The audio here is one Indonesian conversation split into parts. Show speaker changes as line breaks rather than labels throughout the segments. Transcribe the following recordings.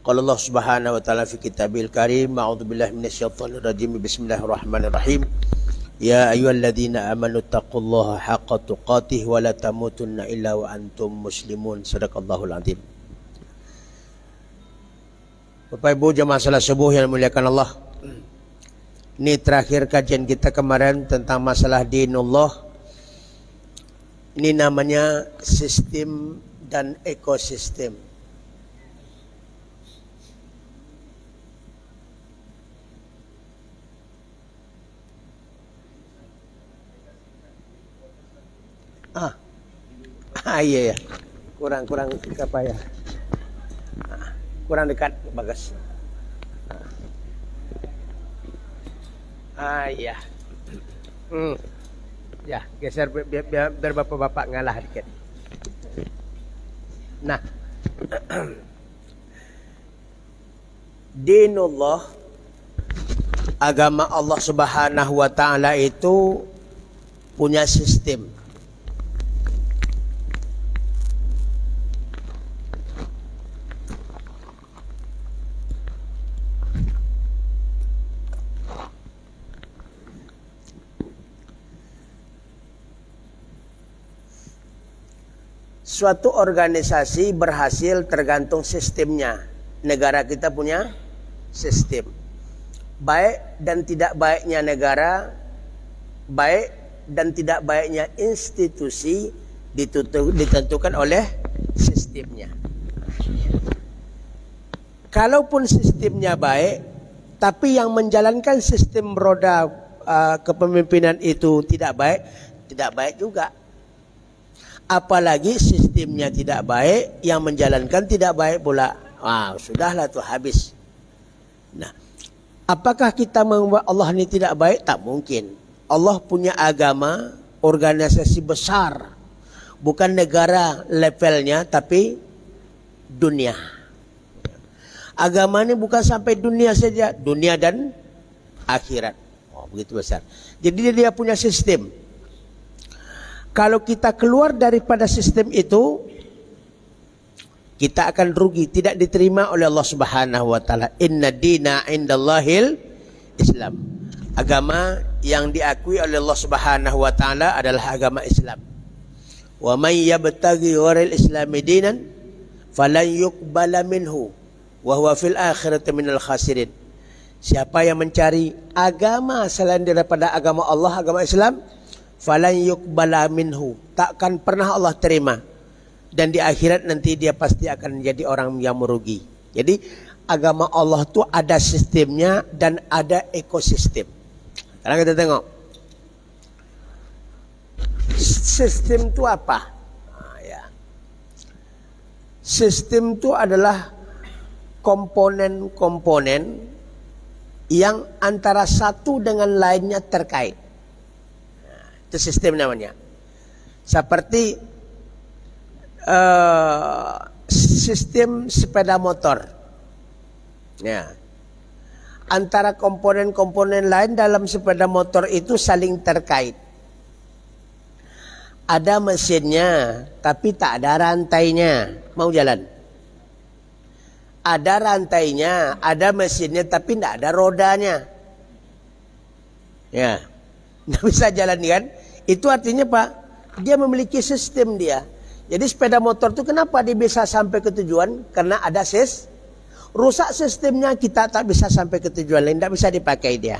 Qala Allah Subhanahu wa taala fi kitabil karim, a'udzubillahi minasyaitonir rajim. Bismillahirrahmanirrahim. Ya ayyuhalladzina amanu taqullaha haqqa tuqatih wa la tamutunna illa wa antum muslimun. Shadaqallahul azim. Bapak Ibu jemaah salat subuh yang dimuliakan Allah. Ini terakhir kajian kita kemarin tentang masalah dinullah. Ini namanya sistem dan ekosistem. Iya ya, kurang apa ya? Kurang dekat bagas. Iya. Ya, geser biar bapak-bapak ngalah dikit. Nah, dinullah, agama Allah Subhanahu wa taala itu punya sistem. Suatu organisasi berhasil tergantung sistemnya. Negara kita punya sistem. Baik dan tidak baiknya negara, baik dan tidak baiknya institusi ditentukan oleh sistemnya. Kalaupun sistemnya baik, tapi yang menjalankan sistem roda kepemimpinan itu tidak baik juga. Apalagi sistemnya tidak baik, yang menjalankan tidak baik pula. Sudahlah tuh habis. Nah, apakah kita membuat Allah ini tidak baik? Tak mungkin. Allah punya agama, organisasi besar. Bukan negara levelnya, tapi dunia. Agama ini bukan sampai dunia saja, dunia dan akhirat. Begitu besar. Jadi dia punya sistem. Kalau kita keluar daripada sistem itu, kita akan rugi, tidak diterima oleh Allah Subhanahu wa taala. Inna dina indallahil Islam. Agama yang diakui oleh Allah Subhanahu wa taala adalah agama Islam. Wa may yabtaghi ghairal islami dinan falan yuqbala minhu wa huwa fil akhirati minal khasirin. Siapa yang mencari agama selain daripada agama Allah, agama Islam, falan yuqbala minhu, takkan pernah Allah terima, dan di akhirat nanti dia pasti akan menjadi orang yang merugi. Jadi agama Allah itu ada sistemnya dan ada ekosistem. Sekarang kita tengok sistem itu apa? Sistem itu adalah komponen-komponen yang antara satu dengan lainnya terkait. Itu sistem namanya. Seperti sistem sepeda motor. Ya. Antara komponen-komponen lain dalam sepeda motor itu saling terkait. Ada mesinnya, tapi tak ada rantainya. Mau jalan? Ada rantainya, ada mesinnya, tapi tidak ada rodanya. Ya. Nggak bisa jalan kan? Itu artinya Pak, dia memiliki sistem dia. Jadi sepeda motor itu kenapa dia bisa sampai ke tujuan? Karena ada rusak sistemnya, kita tak bisa sampai ke tujuan lain, tidak bisa dipakai dia.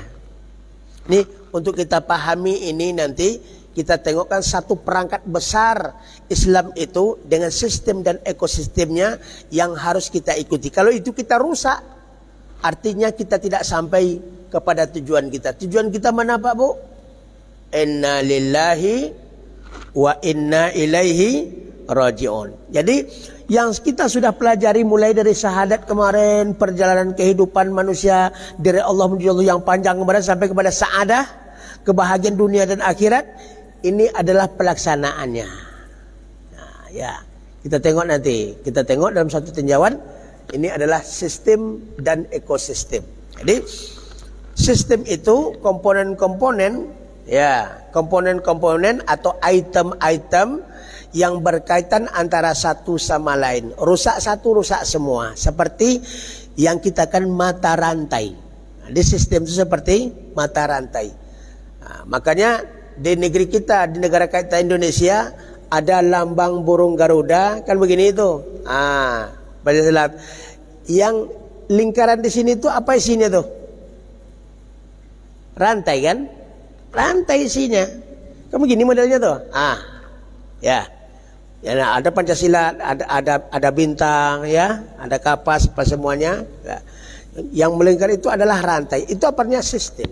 Ini untuk kita pahami ini nanti kita tengokkan satu perangkat besar Islam itu dengan sistem dan ekosistemnya yang harus kita ikuti. Kalau itu kita rusak, artinya kita tidak sampai kepada tujuan kita. Tujuan kita mana Pak Bu? Inna lillahi wa inna ilaihi raji'un. Jadi yang kita sudah pelajari mulai dari syahadat kemarin, perjalanan kehidupan manusia dari Allah menuju Allah yang panjang kemarin sampai kepada sa'adah, kebahagiaan dunia dan akhirat, ini adalah pelaksanaannya. Nah, ya, kita tengok nanti, kita tengok dalam satu tinjauan, ini adalah sistem dan ekosistem. Jadi sistem itu komponen-komponen, ya, komponen-komponen atau item-item yang berkaitan antara satu sama lain. Rusak satu, rusak semua. Seperti yang kita kan mata rantai. Di sistem itu seperti mata rantai. Nah, makanya di negeri kita, di negara kita Indonesia, ada lambang burung Garuda, kan begini itu. Baca selat. Yang lingkaran di sini tuh apa isinya tuh? Rantai kan? Rantai isinya. Kan begini modelnya tuh. Ya. Ya, nah, ada Pancasila, ada bintang, ya, ada kapas, apa semuanya. Ya. Yang melingkar itu adalah rantai. Itu apanya sistem.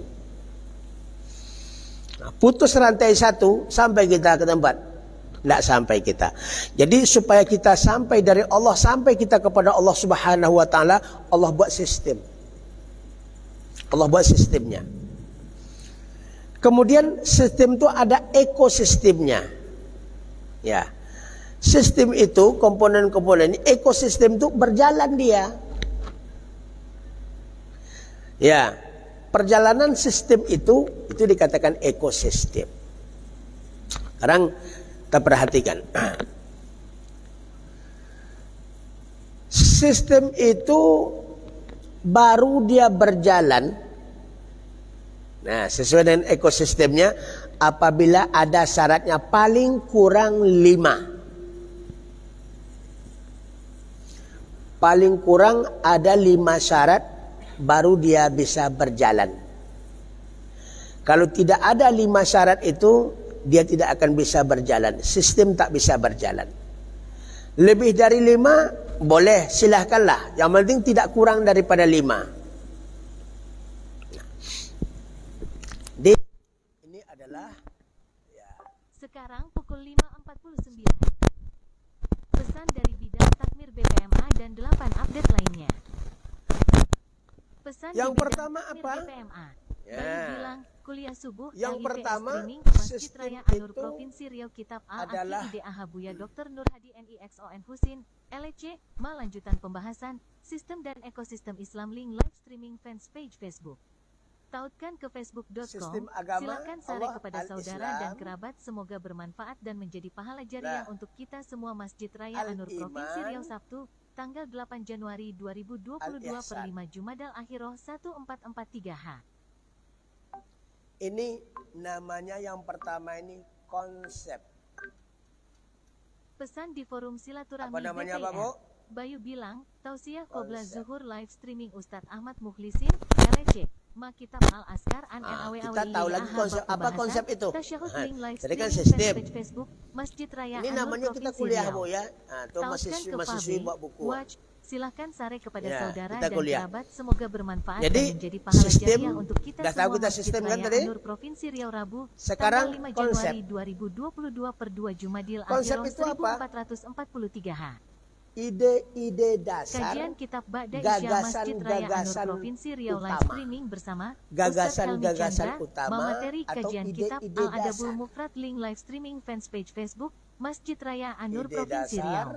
Nah, putus rantai satu sampai kita ke tempat. Tidak sampai kita. Jadi supaya kita sampai dari Allah sampai kita kepada Allah Subhanahu Wa Taala, Allah buat sistem. Allah buat sistemnya. Kemudian sistem itu ada ekosistemnya. Ya. Sistem itu, komponen-komponen ekosistem itu berjalan dia. Ya, perjalanan sistem itu dikatakan ekosistem. Sekarang kita perhatikan. Sistem itu baru dia berjalan. Nah, sesuai dengan ekosistemnya apabila ada syaratnya paling kurang 5. Paling kurang ada 5 syarat baru dia bisa berjalan. Kalau tidak ada 5 syarat itu, dia tidak akan bisa berjalan. Sistem tak bisa berjalan. Lebih dari 5 boleh, silahkanlah. Yang penting tidak kurang daripada 5. Ini adalah ya.
Sekarang pukul 5.49. Pesan dari bidang takmir BPMA dan 8 update lainnya. Pesan
yang
di
pertama apa?
BPMA.
Ya.
Bayu bilang kuliah subuh
Yang
LIPS
pertama,
streaming Masjid
sistem
Raya Anur
itu
Provinsi Riau Kitab
adalah
Al-Aqi Ahabuya Dr. Nur Hadi NIXON Husin LEC melanjutan pembahasan sistem dan ekosistem Islam link live streaming fans page Facebook. Tautkan ke facebook.com, silakan share kepada saudara dan kerabat, semoga bermanfaat dan menjadi pahala jariah untuk kita semua. Masjid Raya Anur Provinsi Riau Sabtu, tanggal 8 Januari 2022 per 5 Jumadal Akhiroh 1443H.
Ini namanya yang pertama ini konsep.
Pesan di forum silaturahmi
Apa namanya
BPM.
Pak Bu?
Bayu bilang, tausiah qobla zuhur live streaming Ustadz Ahmad Mukhlisin, LEC. Kitab Al-Askar an NAWAWI.
Kita tahu lagi konsep apa konsep itu.
Jadi
kan sistem.
Facebook, Masjid Raya
ini namanya kita kuliah Bu ya. Tuh mahasiswi buat buku.
Silahkan share kepada
Ya,
saudara
kita
dan
kuliah.
kerabat, semoga bermanfaat
Jadi,
dan menjadi pahala
sistem,
jariah untuk kita
dah
semua.
tahu kita
Masjid
sistem kan
Raya
tadi?
Anur Provinsi Riau Rabu,
Sekarang
tanggal 5
konsep.
Januari 2022 per 2 Jumadil
Konsep
Akhiroh
itu apa?
1443H.
Ide-ide dasar,
Kajian Kitab Ba'da Isya Masjid Raya Anur Provinsi Riau live
utama.
streaming bersama
Gagasan-gagasan
Ustadz Helmi
utama
Chandra, memateri
atau
kajian Kitab
ide-ide
Al-Adabul
dasar.
Mufrad link live streaming fans page Facebook Masjid Raya Anur
Ide
Provinsi
dasar.
Riau.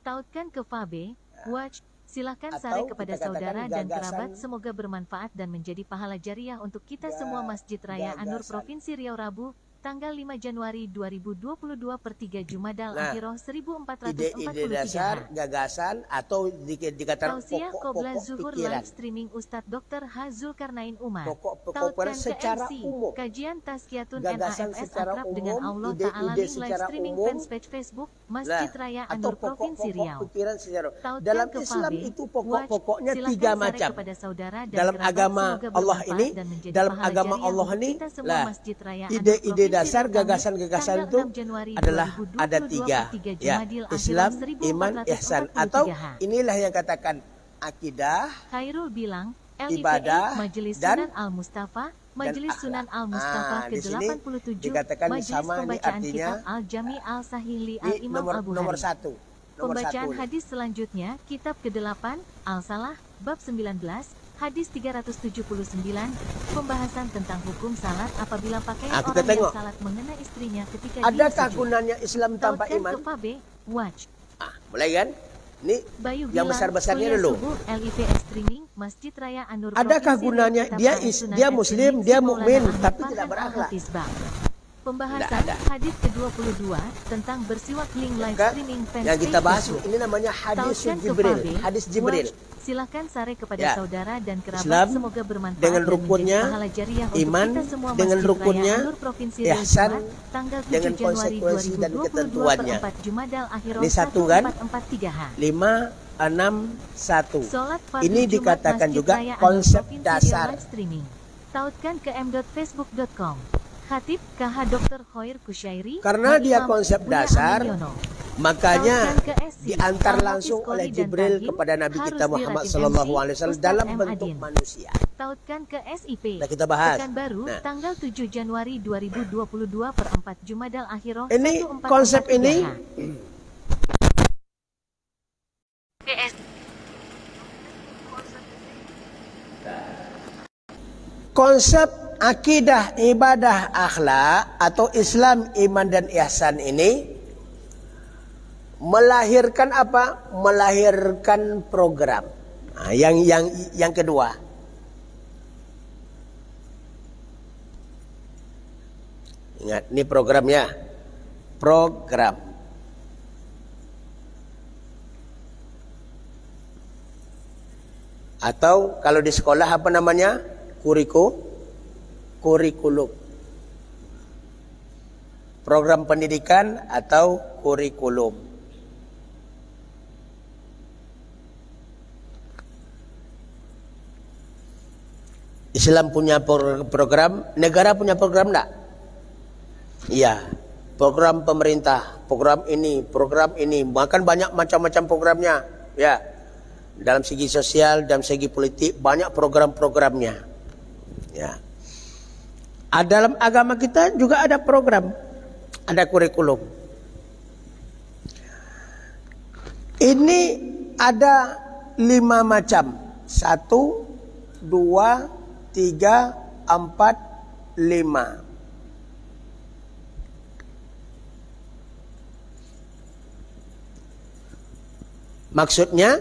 Tautkan ke Fabe, Watch, silakan
Atau
share kepada
kita katakan
saudara dan
gagasan-
kerabat, semoga bermanfaat dan menjadi pahala jariah untuk kita semua. Masjid Raya Anur
gagasan.
Provinsi Riau Rabu, tanggal 5 Januari 2022 per 3 Jumadal
Nah,
Akhiroh
ide-ide dasar,
1443H.
gagasan atau dikatakan
Tausiah Qobla
pokok-pokok
Zuhur
pikiran.
live streaming Ustadz Dr. Hazul Karnain Umar.
Pokok-pokok
Tautkan
secara
ke MC,
umum.
kajian Tazkiyatun
Gagasan
NAFS
secara
akrab
umum,
dengan Allah
ide-ide
Ta'ala link live
secara
streaming
umum.
fanpage Facebook Masjid Raya
atau
Anur Provinsi Riau.
pokok-pokok pikiran secara
Tautkan
dalam
ke
Islam
Fabe,
itu
Watch,
pokok-pokoknya
silakan
3
share
macam.
kepada saudara dan
Dalam
kerabat,
agama
semoga
Allah
bermanfaat
ini,
dan menjadi
dalam
pahala
agama
jariah
Allah
untuk
ini,
kita semua.
lah,
Masjid Raya Anur
ide-ide
Provinsi
dasar,
Riau Kamis,
gagasan-gagasan
tanggal
itu
6 Januari
adalah
2022
ada 3
per 3
ya,
Jumadil Akhiroh
Islam, iman, ihsan, atau
1443H.
inilah yang katakan akidah,
Khairul bilang,
ibadah,
Majelis
dan
Sunan Al-Mustafa, Majelis
akhlak.
Sunan Al-Mustafa
di sini
ke-87,
dikatakan
Majelis
sama, ini
Pembacaan
artinya
Kitab Al-Jami Al-Sahih li
ini
Al-Imam Al-Bukhari.
nomor 1.
Pembacaan hadis selanjutnya, Kitab ke-8, Al-Salah, Bab 19, Hadis 379, pembahasan tentang hukum salat apabila pakaian
Kita
orang
tengok.
yang salat mengena istrinya ketika
Adakah
dia sujud.
gunanya Islam tanpa
Tautkan
iman?
ke Fabe, Watch.
Mulai kan? Ini
Bayu
yang
bilang,
besar-besarnya
kuliah
dulu.
subuh LIPS streaming Masjid Raya Anur
Adakah
Provinsi
gunanya
Riau
dia
Kitab Al-Sunan
dia
at
Muslim,
Tirmidzi
dia
Maulana
mukmin,
Ahmad
tapi
Farhan
tidak berakhlak?
Al-Hafiz Bang. Pembahasan hadis ke-22 tentang bersiwak link live streaming fans
yang kita bahas
Facebook.
ini namanya hadis Jibril. Hadis Jibril.
Silakan share kepada saudara dan kerabat,
Islam
semoga bermanfaat
dengan
dan
rukunnya,
pahala jariah
iman
untuk kita semua.
dengan
Masjid
rukunnya,
Raya An-Nur Provinsi
ihsan
tanggal 7
dengan
Januari
konsekuensi dan
2022
ketentuannya.
per 4 Jumadal Akhirah
Ini satu kan?
1443H.
561.
Salat fardu
Ini
Jumat
dikatakan
Masjid
juga
Raya An-Nur
konsep
Provinsi
dasar.
live streaming. Tautkan ke m.facebook.com. Khatib KH Dr. Khair Kusyairi.
Karena dia
Imam
konsep
Buya
dasar,
Aminyono.
makanya
Tautkan ke SC,
diantar
Al-Hafiz
langsung
Qoli
oleh
dan
Jibril
Tarhim,
kepada Nabi kita
harus
Muhammad
diratim
Sallallahu
MC,
Alaihi Wasallam
Ustaz
dalam
M.
bentuk
Adin.
manusia.
Tautkan ke SIP.
Nah, kita bahas.
Pekanbaru,
Nah.
tanggal 7 Januari 2022 per 4 Jumadal Akhirah
Ini konsep ini konsep akidah, ibadah, akhlak atau Islam, iman dan ihsan ini melahirkan apa? Melahirkan program. Nah, yang kedua. Ingat, ini programnya. Program. Atau kalau di sekolah apa namanya? Kurikulum. Program pendidikan atau kurikulum. Islam punya program, negara punya program enggak? Iya. Program pemerintah, program ini, bahkan banyak macam-macam programnya, ya. Dalam segi sosial, dalam segi politik banyak program-programnya. Ya. Dalam agama kita juga ada program, ada kurikulum. Ini ada 5 macam. 1, 2, 3, 4, 5. Maksudnya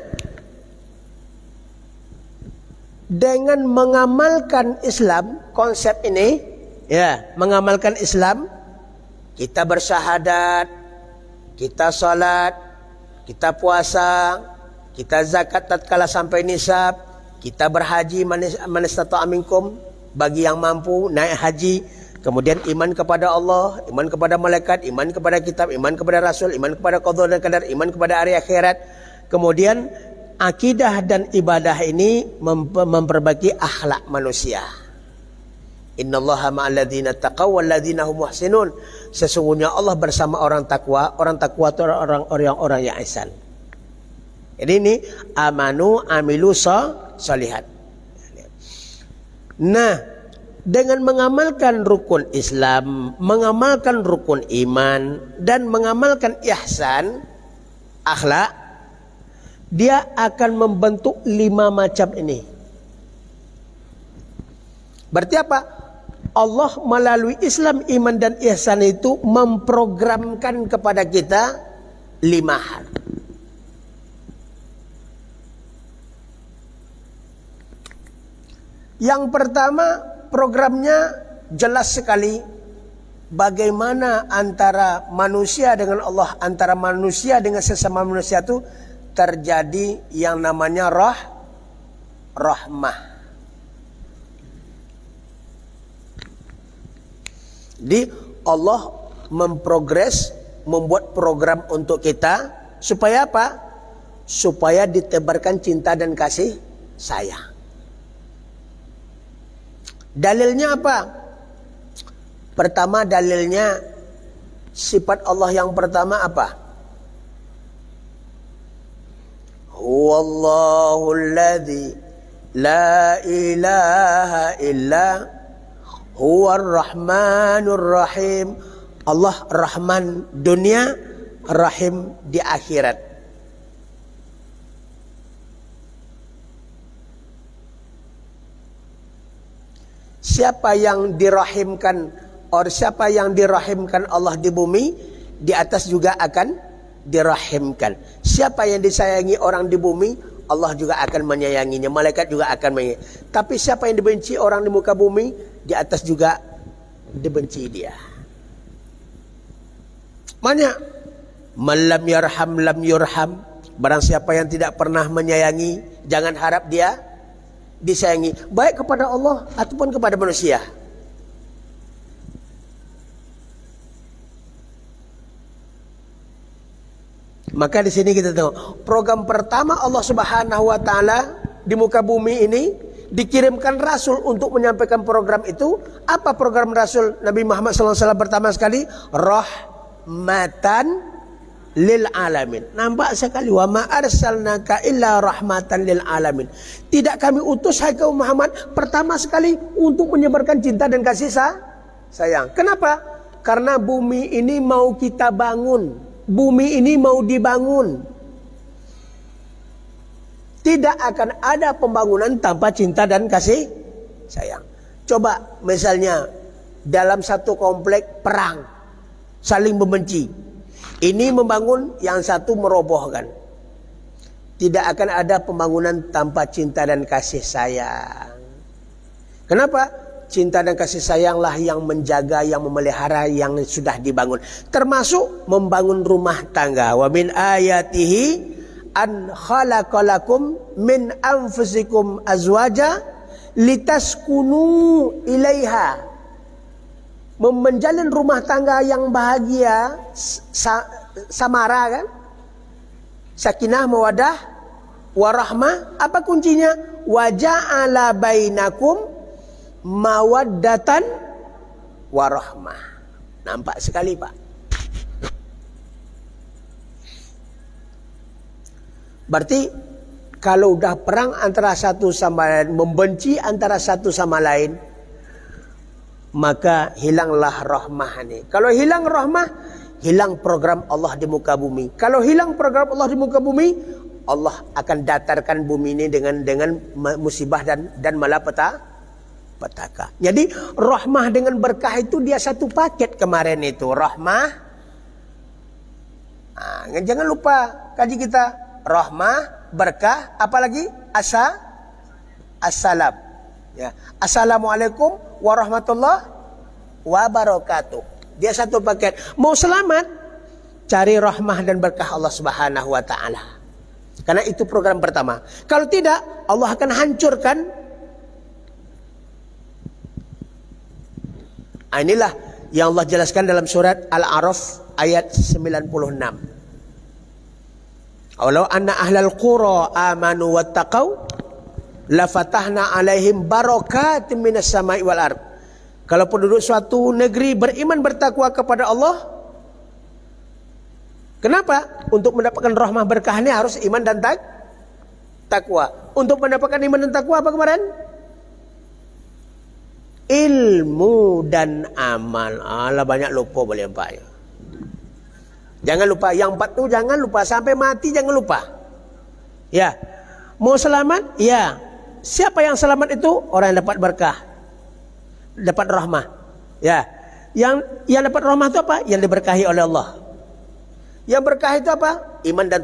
dengan mengamalkan Islam, konsep ini, ya, mengamalkan Islam, kita bersyahadat, kita salat, kita puasa, kita zakat tatkala sampai nisab, kita berhaji manistata'a minkum, bagi yang mampu naik haji, kemudian iman kepada Allah, iman kepada malaikat, iman kepada kitab, iman kepada rasul, iman kepada qada dan qadar, iman kepada hari akhirat. Kemudian akidah dan ibadah ini memperbaiki akhlak manusia. Innallaha ma'alladzina taqaw walladzina hum muhsinun. Sesungguhnya Allah bersama orang takwa. Orang takwa itu orang-orang yang ihsan. Jadi ini amanu amilu sholihat. Nah, dengan mengamalkan rukun Islam, mengamalkan rukun iman, dan mengamalkan ihsan, akhlak, dia akan membentuk 5 macam ini. Berarti apa? Allah melalui Islam, iman dan ihsan itu memprogramkan kepada kita 5 hal. Yang pertama, programnya jelas sekali. Bagaimana antara manusia dengan Allah, antara manusia dengan sesama manusia itu terjadi yang namanya rahmah. Jadi Allah memprogres, membuat program untuk kita supaya apa? Supaya ditebarkan cinta dan kasih sayang. Dalilnya apa? Pertama dalilnya sifat Allah yang pertama apa? Huwallahu alladzi la ilaha illa huwar rahmanur rahim. Allah Rahman dunia, Rahim di akhirat. Siapa yang dirahimkan, siapa yang dirahimkan Allah di bumi, di atas juga akan dirahimkan. Siapa yang disayangi orang di bumi, Allah juga akan menyayanginya. Malaikat juga akan menyayangi. Tapi siapa yang dibenci orang di muka bumi, di atas juga dibenci dia. Banyak. Man lam yarham lam yurham. Barang siapa yang tidak pernah menyayangi, jangan harap dia disayangi, baik kepada Allah ataupun kepada manusia. Maka di sini kita tahu program pertama Allah Subhanahu wa taala di muka bumi ini dikirimkan Rasul untuk menyampaikan program itu. Apa program Rasul Nabi Muhammad SAW pertama sekali? Rahmatan lil alamin. Nampak sekali, wa ma arsalnaka illa rahmatan lil alamin. Tidak kami utus hai kaum Muhammad pertama sekali untuk menyebarkan cinta dan kasih sayang. Kenapa? Karena bumi ini mau kita bangun. Bumi ini mau dibangun. Tidak akan ada pembangunan tanpa cinta dan kasih sayang. Coba misalnya dalam satu komplek perang, saling membenci. Ini membangun, yang satu merobohkan. Tidak akan ada pembangunan tanpa cinta dan kasih sayang. Kenapa? Cinta dan kasih sayanglah yang menjaga, yang memelihara yang sudah dibangun. Termasuk membangun rumah tangga. Wa min ayatihi an khalaqalakum min anfusikum azwaja litaskunu ilaiha. Menjalin rumah tangga yang bahagia, samara kan, sakinah mawadah warahmah. Apa kuncinya? Wa ja'ala bainakum mawaddatan warahmah. Nampak sekali Pak. Berarti kalau udah perang antara satu sama lain, membenci antara satu sama lain, maka hilanglah rahmah ini. Kalau hilang rahmah, hilang program Allah di muka bumi. Kalau hilang program Allah di muka bumi, Allah akan datarkan bumi ini dengan musibah dan malapetaka. Jadi rahmah dengan berkah itu dia satu paket kemarin itu. Rahmah. Nah, jangan lupa kaji kita. Rahmah, berkah, apalagi assalam. Ya. Assalamualaikum warahmatullahi wabarakatuh. Dia satu paket. Mau selamat, cari rahmah dan berkah Allah Subhanahu wa taala. Karena itu program pertama. Kalau tidak, Allah akan hancurkan. Inilah yang Allah jelaskan dalam surat Al-A'raf ayat 96. Walau anna ahlal qura amanu wattaqau lafatahna alaihim barakatim minas sama'i wal ard. Kalau penduduk suatu negeri beriman bertakwa kepada Allah, kenapa? Untuk mendapatkan rahmah berkah ini harus iman dan takwa. Untuk mendapatkan iman dan takwa apa kemarin? Ilmu dan amal. Alah, banyak lupa boleh Pak. Jangan lupa yang 4 itu, jangan lupa sampai mati, jangan lupa. Ya. Mau selamat? Ya. Siapa yang selamat itu? Orang yang dapat berkah, dapat rahmah. Ya. Yang dapat rahmah itu apa? Yang diberkahi oleh Allah. Yang berkah itu apa? Iman dan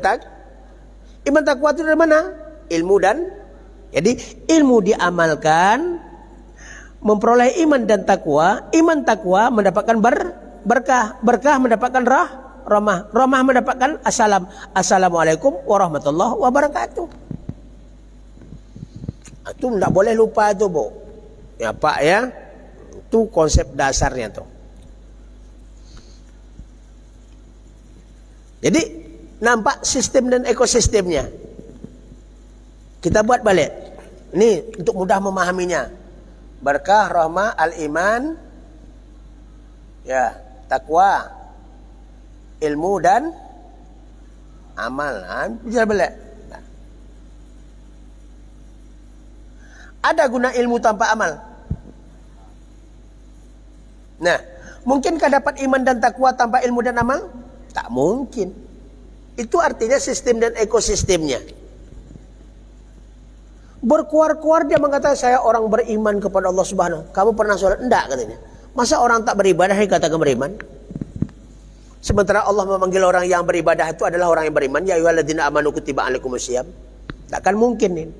iman takwa itu dari mana? Ilmu dan. Jadi ilmu diamalkan, memperoleh iman dan takwa. Iman takwa mendapatkan berkah, berkah mendapatkan rahmah, rahmah mendapatkan assalamualaikum warahmatullahi wabarakatuh. Itu tidak boleh lupa itu Bu. Ya Pak ya. Itu konsep dasarnya tuh. Jadi nampak sistem dan ekosistemnya. Kita buat balik. Ini untuk mudah memahaminya. Berkah, rahmah, al-iman, ya, takwa, ilmu dan amal. Bisa balik. Ada guna ilmu tanpa amal? Nah, mungkinkah dapat iman dan takwa tanpa ilmu dan amal? Tak mungkin. Itu artinya sistem dan ekosistemnya. Berkuar-kuar dia mengatakan saya orang beriman kepada Allah Subhanahu. Kamu pernah sholat? Enggak katanya. Masa orang tak beribadah dikatakan beriman? Sementara Allah memanggil orang yang beribadah itu adalah orang yang beriman. Ya ayyuhalladzina amanu kutiba alaikumusiyam. Takkan mungkin ini.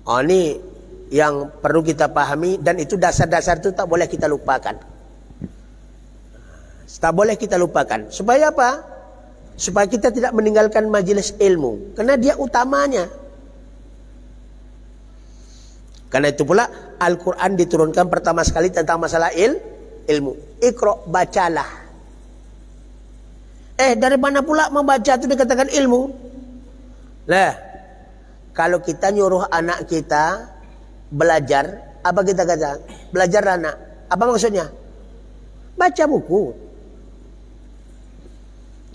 Ini yang perlu kita pahami, dan itu dasar-dasar itu tak boleh kita lupakan. Tak boleh kita lupakan. Supaya apa? Supaya kita tidak meninggalkan majelis ilmu, karena dia utamanya. Karena itu pula Al-Quran diturunkan pertama sekali tentang masalah ilmu. Iqra, bacalah. Dari mana pula membaca itu dikatakan ilmu? Lah, kalau kita nyuruh anak kita belajar, apa kita kata? Belajar anak. Apa maksudnya? Baca buku.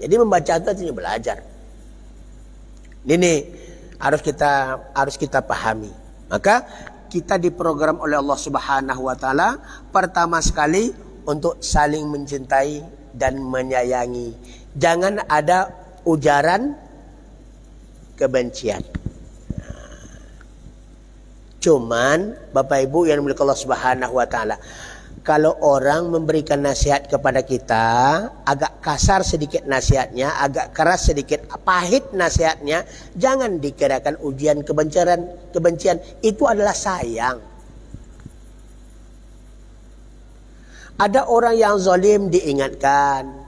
Jadi membaca itu artinya belajar. Ini harus kita pahami. Maka kita diprogram oleh Allah Subhanahu wa taala pertama sekali untuk saling mencintai dan menyayangi. Jangan ada ujaran kebencian. Cuman Bapak Ibu yang dimiliki Allah Subhanahu wa taala, kalau orang memberikan nasihat kepada kita, agak kasar sedikit nasihatnya, agak keras sedikit, pahit nasihatnya, jangan dikirakan ujian kebencian. Itu adalah sayang. Ada orang yang zalim diingatkan,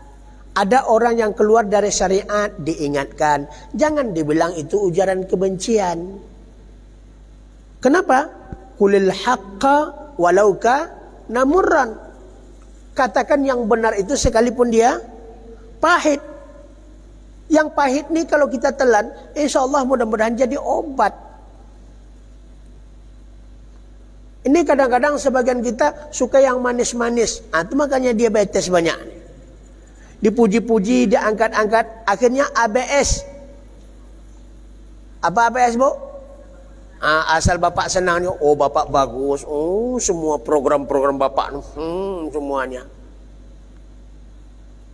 ada orang yang keluar dari syariat diingatkan. Jangan dibilang itu ujaran kebencian. Kenapa? Qulil haqqa walau kana murran. Katakan yang benar itu sekalipun dia pahit. Yang pahit nih kalau kita telan, insya Allah mudah-mudahan jadi obat. Ini kadang-kadang sebagian kita suka yang manis-manis. Itu makanya diabetes banyak. Dipuji-puji, diangkat-angkat, akhirnya ABS. Apa ABS, Bu? Asal bapak senangnya, oh bapak bagus, oh semua program-program bapak, semuanya.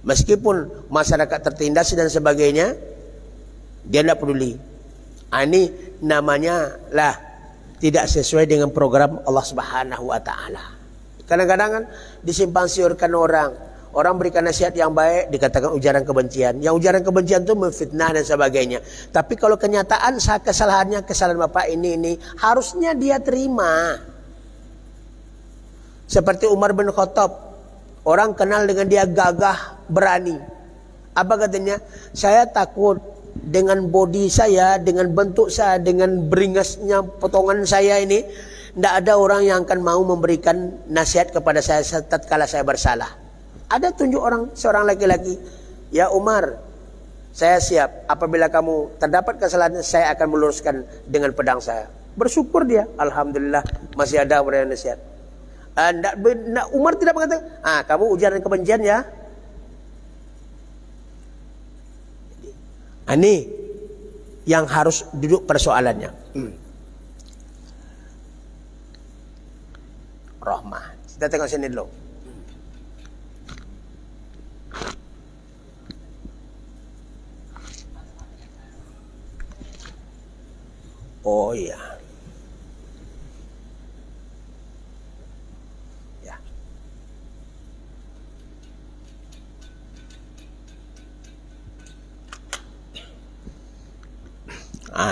Meskipun masyarakat tertindas dan sebagainya, dia tidak peduli. Ini namanya lah tidak sesuai dengan program Allah Subhanahu wa taala. Kadang-kadang kan disimpang siurkan orang. Orang berikan nasihat yang baik dikatakan ujaran kebencian. Yang ujaran kebencian itu memfitnah dan sebagainya. Tapi kalau kenyataan kesalahan bapak ini harusnya dia terima. Seperti Umar bin Khattab, orang kenal dengan dia gagah, berani. Apa katanya? Saya takut dengan body saya, dengan bentuk saya, dengan beringasnya potongan saya ini, tidak ada orang yang akan mau memberikan nasihat kepada saya tatkala saya bersalah. Ada tunjuk seorang laki-laki, ya Umar, saya siap. Apabila kamu terdapat kesalahan, saya akan meluruskan dengan pedang saya. Bersyukur dia, alhamdulillah masih ada orang yang nasihat. Umar tidak mengatakan, kamu ujaran kebencian ya. Ini yang harus duduk persoalannya. Rahmah. Kita tengok sini dulu. Oh iya. Ya.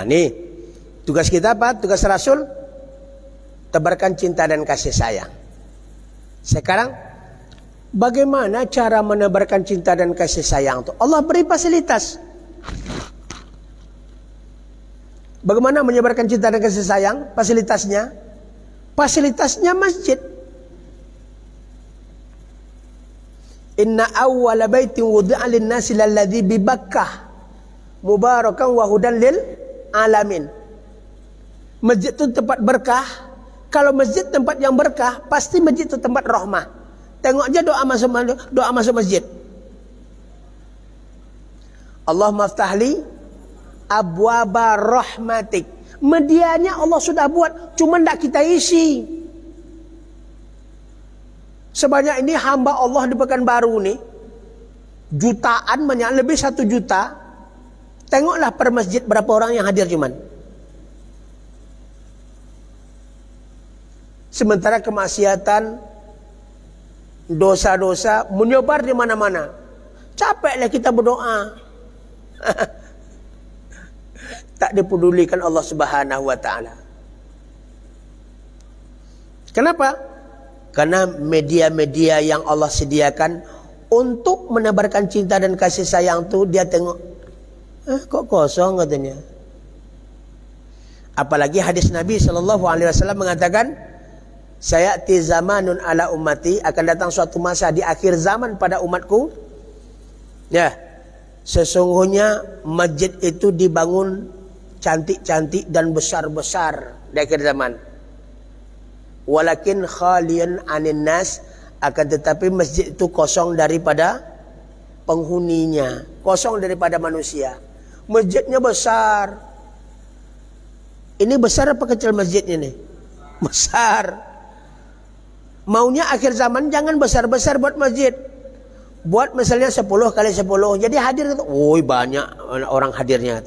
Nih tugas kita apa? Tugas Rasul tebarkan cinta dan kasih sayang. Sekarang bagaimana cara menebarkan cinta dan kasih sayang itu? Allah beri fasilitas. Bagaimana menyebarkan cinta dan kasih sayang? Fasilitasnya? Fasilitasnya masjid. Inna awwala baitin wudi'a lin-nasi lalladzi bi Bakkah mubarakan wa hudan lil alamin. Masjid itu tempat berkah. Kalau masjid tempat yang berkah, pasti masjid itu tempat rahmah. Tengok aja doa masuk masjid. Allahumma aftahli abwaba rahmatik. Medianya Allah sudah buat, cuma tidak kita isi. Sebanyak ini hamba Allah di Pekanbaru nih, jutaan banyak, lebih 1 juta. Tengoklah per masjid berapa orang yang hadir cuman. Sementara kemaksiatan, dosa-dosa menyebar di mana-mana. Capeklah kita berdoa. Tak dipedulikan Allah Subhanahu wa taala. Kenapa? Karena media-media yang Allah sediakan untuk menebarkan cinta dan kasih sayang tuh dia tengok, kok kosong katanya. Apalagi hadis Nabi SAW mengatakan, sayati zamanun ala ummati, akan datang suatu masa di akhir zaman pada umatku, ya, sesungguhnya masjid itu dibangun cantik-cantik dan besar-besar di akhir zaman. Walakin khalian anin nas, akan tetapi masjid itu kosong daripada penghuninya, kosong daripada manusia. Masjidnya besar. Ini besar apa kecil masjidnya nih? Besar. Maunya akhir zaman jangan besar-besar buat masjid. Buat misalnya 10 kali 10. Jadi hadir, woi banyak orang hadirnya.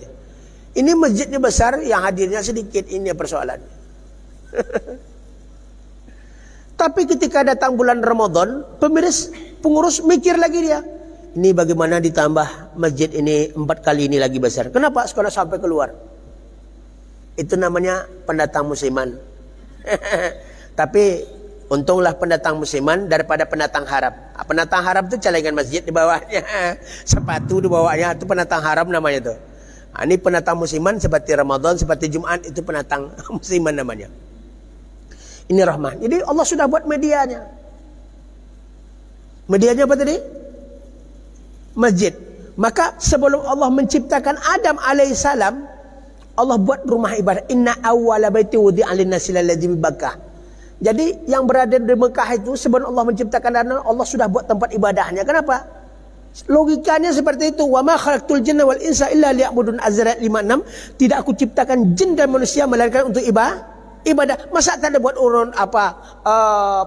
Ini masjidnya besar, yang hadirnya sedikit. Ini persoalannya. Tapi ketika datang bulan Ramadan, pengurus mikir lagi dia. Ini bagaimana ditambah masjid ini 4 kali ini lagi besar. Kenapa? Sekolah sampai keluar. Itu namanya pendatang musiman. Tapi untunglah pendatang musiman daripada pendatang haram. Pendatang haram itu celengan masjid di bawahnya, sepatu di bawahnya, itu pendatang haram namanya tuh. Ini pendatang musiman seperti Ramadan, seperti Jumat, itu pendatang musiman namanya. Ini rahmat. Jadi Allah sudah buat medianya. Medianya apa tadi? Masjid. Maka sebelum Allah menciptakan Adam alaihissalam, Allah buat rumah ibadah. Inna awwala baiti wudi'a lin-nasi lalladzi bi Makkah. Jadi yang berada di Mekah itu sebelum Allah menciptakan Adam, Allah sudah buat tempat ibadahnya. Kenapa? Logikanya seperti itu. Wa ma khalaqtul jinna wal insa illa liya'budun, Azrail 56. Tidak aku ciptakan jin dan manusia melainkan untuk ibadah. Masa tak ada buat urun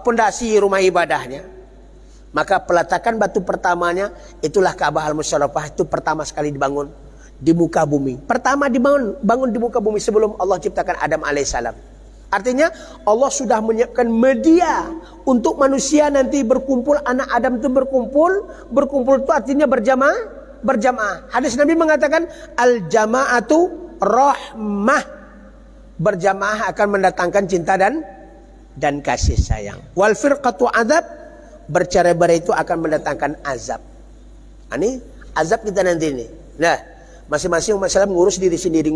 pondasi rumah ibadahnya? Maka peletakan batu pertamanya itulah Ka'bah al-Musyarrafah, itu pertama sekali dibangun di muka bumi. Pertama bangun di muka bumi sebelum Allah ciptakan Adam alaihissalam. Artinya Allah sudah menyiapkan media untuk manusia nanti berkumpul, anak Adam itu berkumpul itu artinya berjamaah. Hadis Nabi mengatakan al-jama'atu rahmah. Berjamaah akan mendatangkan cinta dan kasih sayang. Wal firqatu adzab, bercerai-berai itu akan mendatangkan azab. Ini azab kita nanti ini. Nah, masing-masing umat Islam ngurus diri sendiri,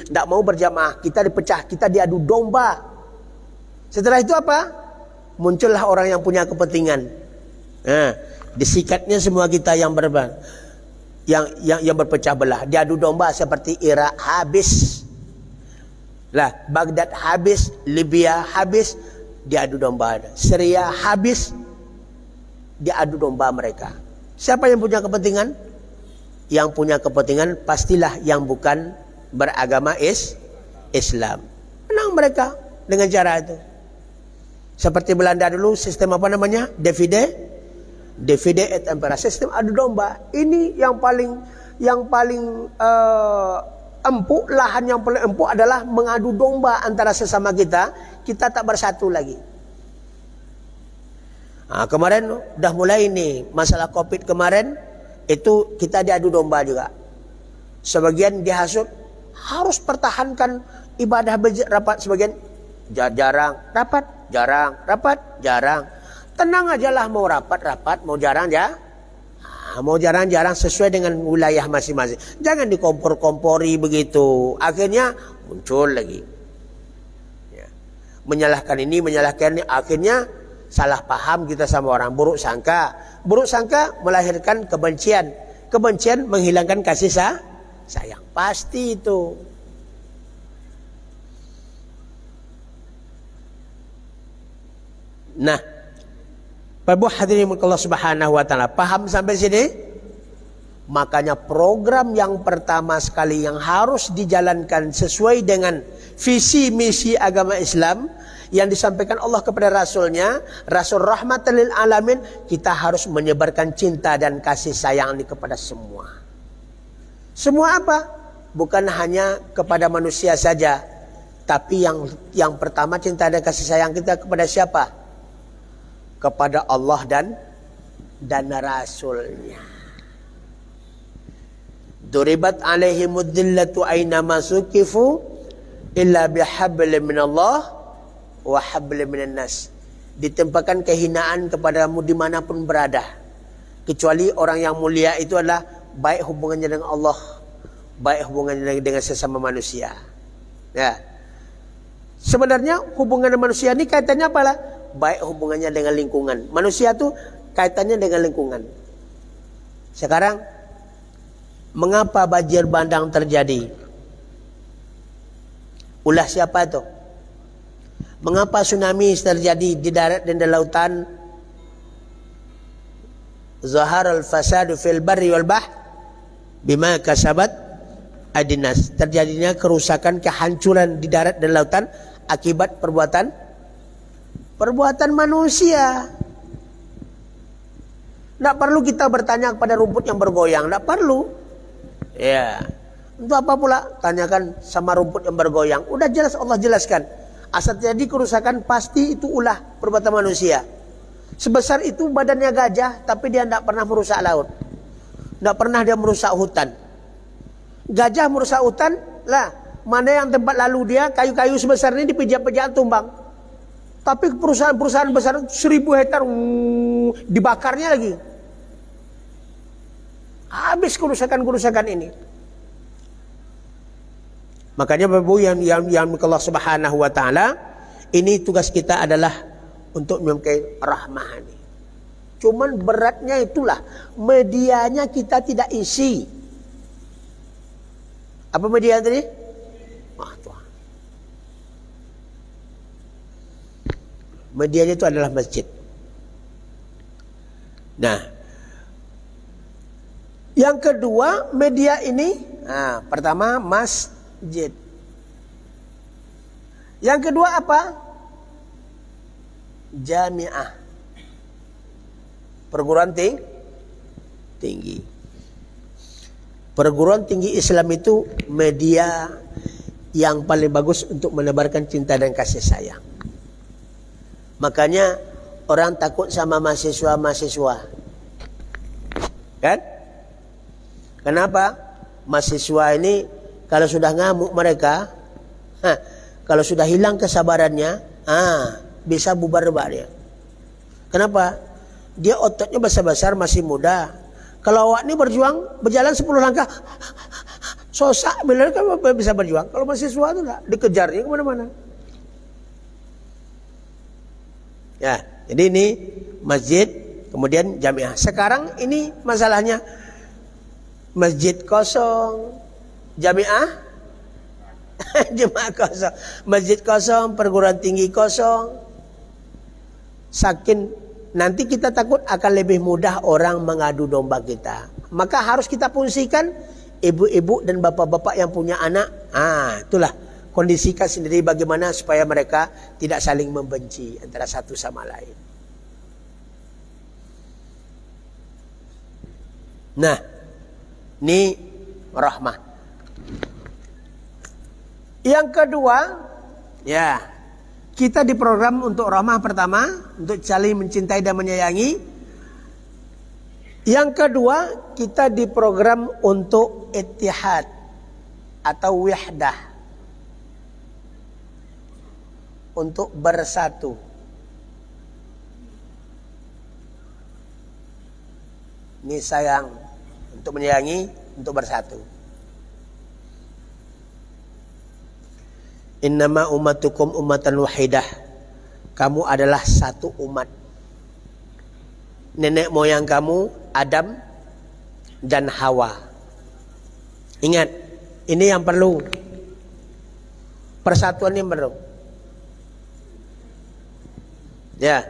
tidak mau berjamaah, kita dipecah, kita diadu domba. Setelah itu apa? Muncullah orang yang punya kepentingan. Nah, disikatnya semua kita yang berpecah belah, diadu domba seperti Irak habis. Lah, Baghdad habis, Libya habis, diadu domba. Syria habis, diadu domba mereka. Siapa yang punya kepentingan? Yang punya kepentingan pastilah yang bukan beragama Islam. Menang mereka dengan cara itu. Seperti Belanda dulu, sistem apa namanya? Divide et impera, sistem adu domba. Ini yang paling empuk, lahan yang paling empuk adalah mengadu domba antara sesama kita. Kita tak bersatu lagi. Nah, kemarin udah mulai nih masalah COVID kemarin, itu kita diadu domba juga. Sebagian dihasut harus pertahankan ibadah rapat, sebagian jarang rapat, jarang. Tenang aja lah, mau rapat, mau jarang ya. Mau jarang-jarang sesuai dengan wilayah masing-masing. Jangan dikompor-kompori begitu. Akhirnya muncul lagi. Ya. Menyalahkan ini, akhirnya salah paham kita sama orang. Buruk sangka melahirkan kebencian. Kebencian menghilangkan kasih sayang. Pasti itu. Nah, Bapak hadirin Allah Subhanahu wa taala, paham sampai sini? Makanya program yang pertama sekali yang harus dijalankan sesuai dengan visi misi agama Islam yang disampaikan Allah kepada Rasulnya, Rasul rahmatan lil alamin, kita harus menyebarkan cinta dan kasih sayang ini kepada semua. Semua apa? Bukan hanya kepada manusia saja, tapi yang pertama cinta dan kasih sayang kita kepada siapa? Kepada Allah dan Rasulnya. Duribat alaihimud dhillatu aina masukifu illa bihablin minallah wa hablum minan nas. Ditimpakan kehinaan kepadamu dimanapun berada, kecuali orang yang mulia itu adalah baik hubungannya dengan Allah, baik hubungannya dengan sesama manusia. Ya. Sebenarnya hubungan dengan manusia ini kaitannya apalah? Baik hubungannya dengan lingkungan. Manusia itu kaitannya dengan lingkungan. Sekarang mengapa banjir bandang terjadi? Ulah siapa itu? Mengapa tsunami terjadi di darat dan di lautan? Zaharal fasadu fil barri wal bahr bima kasabat adinas. Terjadinya kerusakan, kehancuran di darat dan lautan akibat perbuatan manusia. Tidak perlu kita bertanya kepada rumput yang bergoyang, tidak perlu. Ya, untuk apa pula tanyakan sama rumput yang bergoyang? Udah jelas Allah jelaskan. Asal terjadi kerusakan pasti itu ulah perbuatan manusia. Sebesar itu badannya gajah, tapi dia tidak pernah merusak laut, tidak pernah dia merusak hutan. Gajah merusak hutan, lah mana yang tempat lalu dia kayu-kayu sebesar ini dipijak-pijak tumbang. Tapi perusahaan-perusahaan besar 1000 hektar dibakarnya lagi. Habis kerusakan-kerusakan ini. Makanya Bapak Ibu yang Allah Subhanahu wa taala, ini tugas kita adalah untuk memakai rahmah ini. Cuman beratnya itulah medianya kita tidak isi. Apa media tadi? Tuhan. Medianya itu adalah masjid. Nah, yang kedua media ini, pertama masjid. Yang kedua apa? Jamiah, perguruan tinggi. Perguruan tinggi Islam itu media yang paling bagus untuk menebarkan cinta dan kasih sayang. Makanya orang takut sama mahasiswa-mahasiswa. Kan? Kenapa? Mahasiswa ini kalau sudah ngamuk mereka, kalau sudah hilang kesabarannya, bisa bubar dia. Kenapa? Dia ototnya besar-besar, masih muda. Kalau awak ini berjalan 10 langkah, sosak, bila kan bisa berjuang. Kalau mahasiswa itu lah, dikejarnya kemana-mana. Ya, jadi ini masjid, kemudian jamiah. Sekarang ini masalahnya, masjid kosong, jamiah jemaah kosong, masjid kosong, perguruan tinggi kosong. Saking nanti kita takut akan lebih mudah orang mengadu domba kita. Maka harus kita fungsikan ibu-ibu dan bapak-bapak yang punya anak. Itulah kondisikan sendiri bagaimana supaya mereka tidak saling membenci antara satu sama lain. Nah, ini rahmah. Yang kedua, ya, kita diprogram untuk rahmah pertama, untuk saling mencintai dan menyayangi. Yang kedua, kita diprogram untuk ittihad atau wahdah, untuk bersatu. Ini sayang, untuk menyayangi, untuk bersatu. Innama ummatukum ummatan wahidah. Kamu adalah satu umat. Nenek moyang kamu Adam dan Hawa. Ingat, ini yang perlu. Persatuan ini perlu. Ya.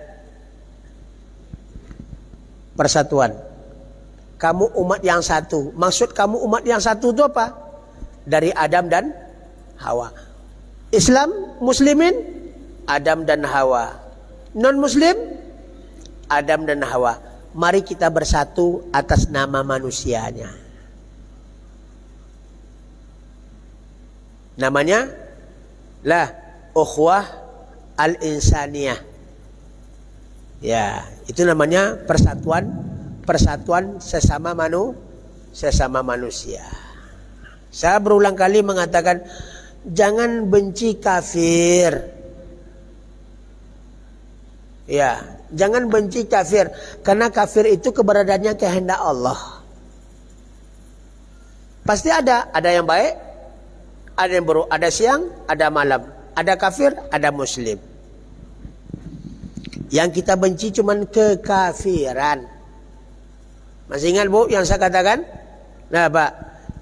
Persatuan. Kamu umat yang satu. Maksud kamu umat yang satu itu apa? Dari Adam dan Hawa. Islam, muslimin, Adam dan Hawa. Non-muslim, Adam dan Hawa. Mari kita bersatu atas nama manusianya. Namanya ukhuwah al-insaniyah. Ya, itu namanya persatuan sesama manusia. Saya berulang kali mengatakan, jangan benci kafir. Ya, jangan benci kafir, karena kafir itu keberadaannya kehendak Allah. Pasti ada yang baik, ada yang buruk, ada siang, ada malam, ada kafir, ada muslim. Yang kita benci cuman kekafiran. Masih ingat Bu yang saya katakan? Nah Pak,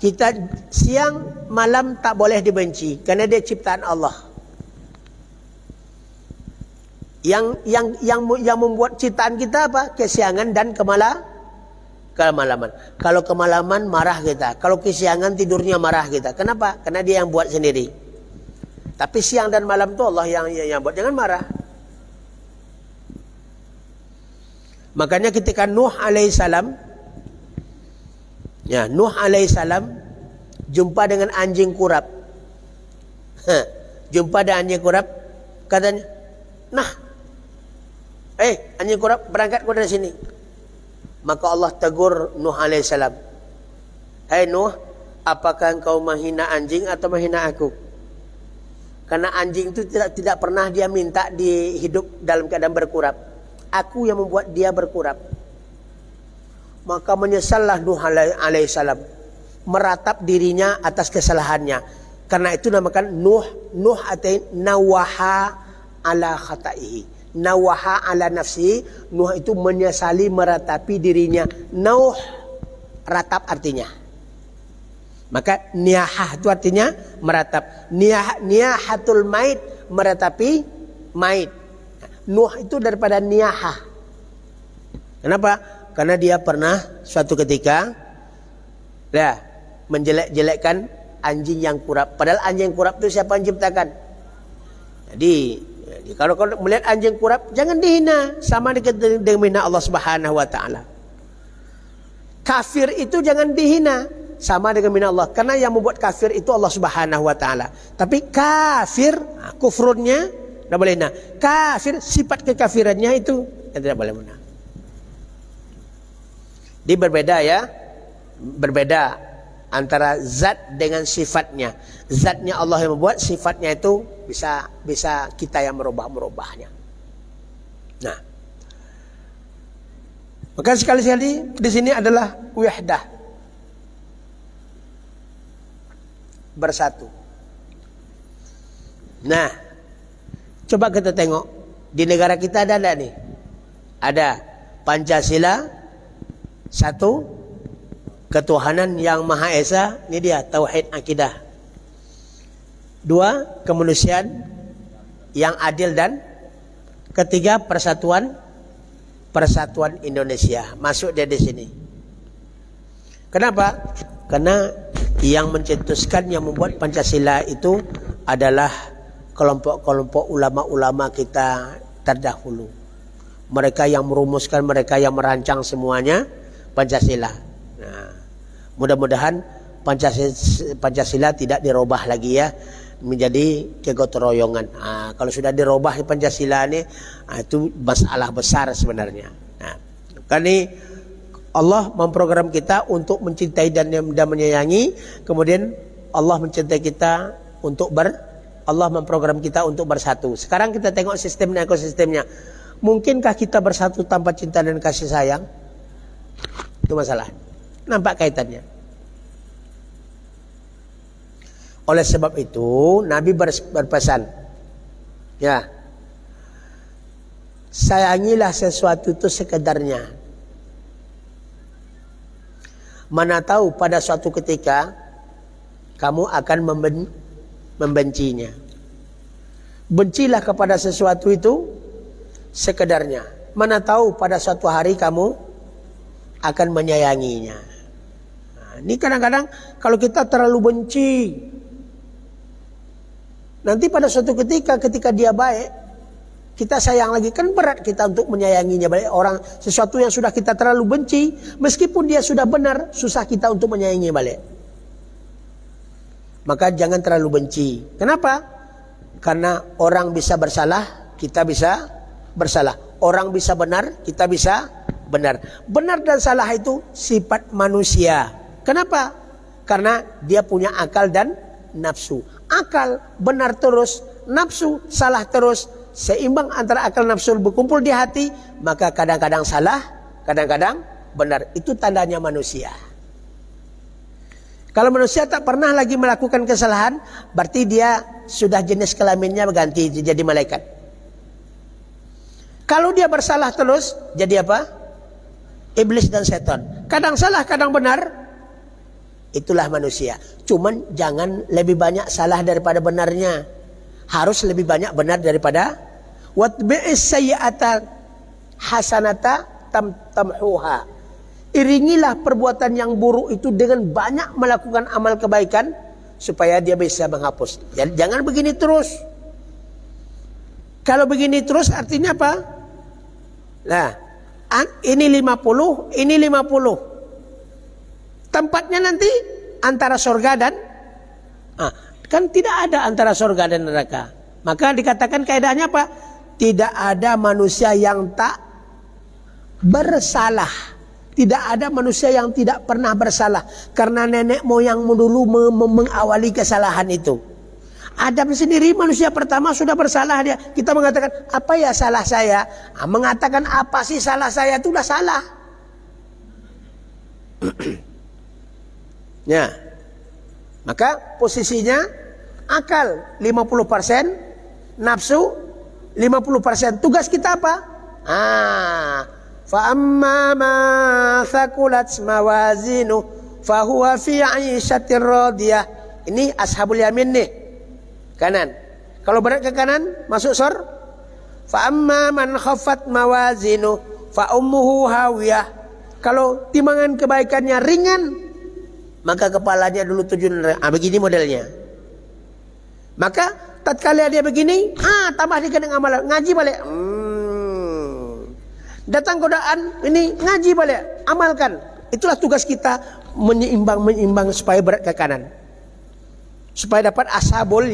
kita siang malam tak boleh dibenci karena dia ciptaan Allah. Yang membuat ciptaan kita apa? Kesiangan dan kemalaman. Kalau kemalaman marah kita, kalau kesiangan tidurnya marah kita. Kenapa? Karena dia yang buat sendiri. Tapi siang dan malam itu Allah yang buat. Jangan marah. Makanya ketika Nuh alaihissalam, ya Nuh alaihissalam jumpa dengan anjing kurap. Jumpa dengan anjing kurap, katanya, nah, anjing kurap, berangkat kau dari sini. Maka Allah tegur Nuh alaihissalam, hai Nuh, apakah engkau menghina anjing atau menghina aku? Karena anjing itu tidak pernah dia minta di hidup dalam keadaan berkurap. Aku yang membuat dia berkurap. Maka menyesallah Nuh alaihissalam, meratap dirinya atas kesalahannya. Karena itu namakan Nuh atain nawaha ala khataihi. Nawaha ala nafsi. Nuh itu menyesali, meratapi dirinya. Nauh, ratap artinya. Maka niyahah itu artinya meratap. Niyahatul mait, meratapi mait. Nuh itu daripada niyahah. Kenapa? Karena dia pernah suatu ketika menjelek-jelekkan anjing yang kurap. Padahal anjing kurap itu siapa yang ciptakan? Jadi kalau melihat anjing kurap, jangan dihina. Sama dengan menghina Allah Subhanahu wa taala. Kafir itu jangan dihina, sama dengan menghina Allah. Karena yang membuat kafir itu Allah Subhanahu wa taala. Tapi kafir, kufrunnya tidak boleh hina. Kafir, sifat kekafirannya itu tidak boleh hina. Dia berbeda ya. Berbeda antara zat dengan sifatnya. Zatnya Allah yang membuat, sifatnya itu bisa kita yang merubahnya. Nah, maka sekali-sekali di sini adalah wahdah, bersatu. Nah, coba kita tengok di negara kita ada nih, ada Pancasila, satu, ketuhanan yang Maha Esa, ini dia tauhid akidah. Dua, kemanusiaan yang adil, dan ketiga persatuan Indonesia. Masuk dia di sini. Kenapa? Karena yang mencetuskan, yang membuat Pancasila itu adalah kelompok-kelompok ulama-ulama kita terdahulu. Mereka yang merumuskan, mereka yang merancang semuanya Pancasila. Nah, mudah-mudahan Pancasila tidak dirubah lagi ya, menjadi kegotong royongan. Kalau sudah dirubah Pancasila ini, itu masalah besar sebenarnya. Nah, kan ini Allah memprogram kita untuk mencintai dan menyayangi. Kemudian Allah mencintai kita untuk Allah memprogram kita untuk bersatu. Sekarang kita tengok sistem dan ekosistemnya. Mungkinkah kita bersatu tanpa cinta dan kasih sayang? Itu masalah. Nampak kaitannya. Oleh sebab itu Nabi berpesan, ya, sayangilah sesuatu itu sekedarnya. Mana tahu pada suatu ketika kamu akan membencinya. Bencilah kepada sesuatu itu sekedarnya. Mana tahu pada suatu hari kamu akan menyayanginya. Nah, ini kadang-kadang kalau kita terlalu benci, nanti pada suatu ketika dia baik, kita sayang lagi, kan berat kita untuk menyayanginya. Balik orang, sesuatu yang sudah kita terlalu benci, meskipun dia sudah benar, susah kita untuk menyayangi balik. Maka jangan terlalu benci. Kenapa? Karena orang bisa bersalah, kita bisa bersalah. Orang bisa benar, kita bisa benar. Benar dan salah itu sifat manusia. Kenapa? Karena dia punya akal dan nafsu. Akal benar terus, nafsu salah terus. seimbang antara akal nafsu berkumpul di hati, maka kadang-kadang salah, kadang-kadang benar. Itu tandanya manusia. Kalau manusia tak pernah lagi melakukan kesalahan, berarti dia sudah jenis kelaminnya berganti jadi malaikat. Kalau dia bersalah terus, jadi apa? Iblis dan setan. Kadang salah, kadang benar. Itulah manusia. Cuman jangan lebih banyak salah daripada benarnya. Harus lebih banyak benar daripada. Watbi'is sayyi'ata hasanata tamhuha. Iringilah perbuatan yang buruk itu dengan banyak melakukan amal kebaikan supaya dia bisa menghapus. Jangan begini terus. Kalau begini terus artinya apa? Nah, ini 50, ini 50. Tempatnya nanti antara surga dan kan tidak ada antara surga dan neraka. Maka dikatakan kaidahnya apa? Tidak ada manusia yang tak bersalah. Tidak ada manusia yang tidak pernah bersalah. Karena nenek moyangmu dulu mengawali kesalahan itu. Adam sendiri manusia pertama sudah bersalah dia. Kita mengatakan, apa ya salah saya? Mengatakan apa sih salah saya itu sudah salah. Ya. Maka posisinya akal 50%, nafsu 50%. Tugas kita apa? Fa amma ma thaqulat mawazinu fa huwa fi 'ishatir radiyah. Ini ashabul yamin nih. Kanan. Kalau berat ke kanan masuk sor. Fa amma man khaffat mawazinu fa ummuhu hawiyah. Kalau timbangan kebaikannya ringan, maka kepalanya dulu tujuh neraka. Begini modelnya. Maka tatkala dia begini, tambah dikit dengan amalan, ngaji balik. Datang godaan, ini ngaji balik, amalkan. Itulah tugas kita, menyeimbang supaya berat ke kanan. Supaya dapat ashabul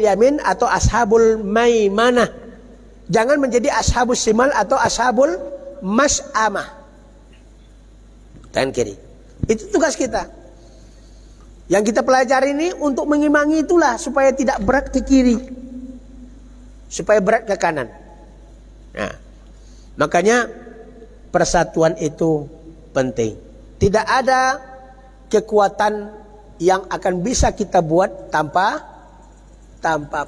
yamin atau ashabul maimanah. Jangan menjadi ashabul simal atau ashabul mas'amah. Tangan kiri. Itu tugas kita. Yang kita pelajari ini untuk mengimbangi itulah supaya tidak berat ke kiri, supaya berat ke kanan. Nah, makanya persatuan itu penting. Tidak ada kekuatan yang akan bisa kita buat tanpa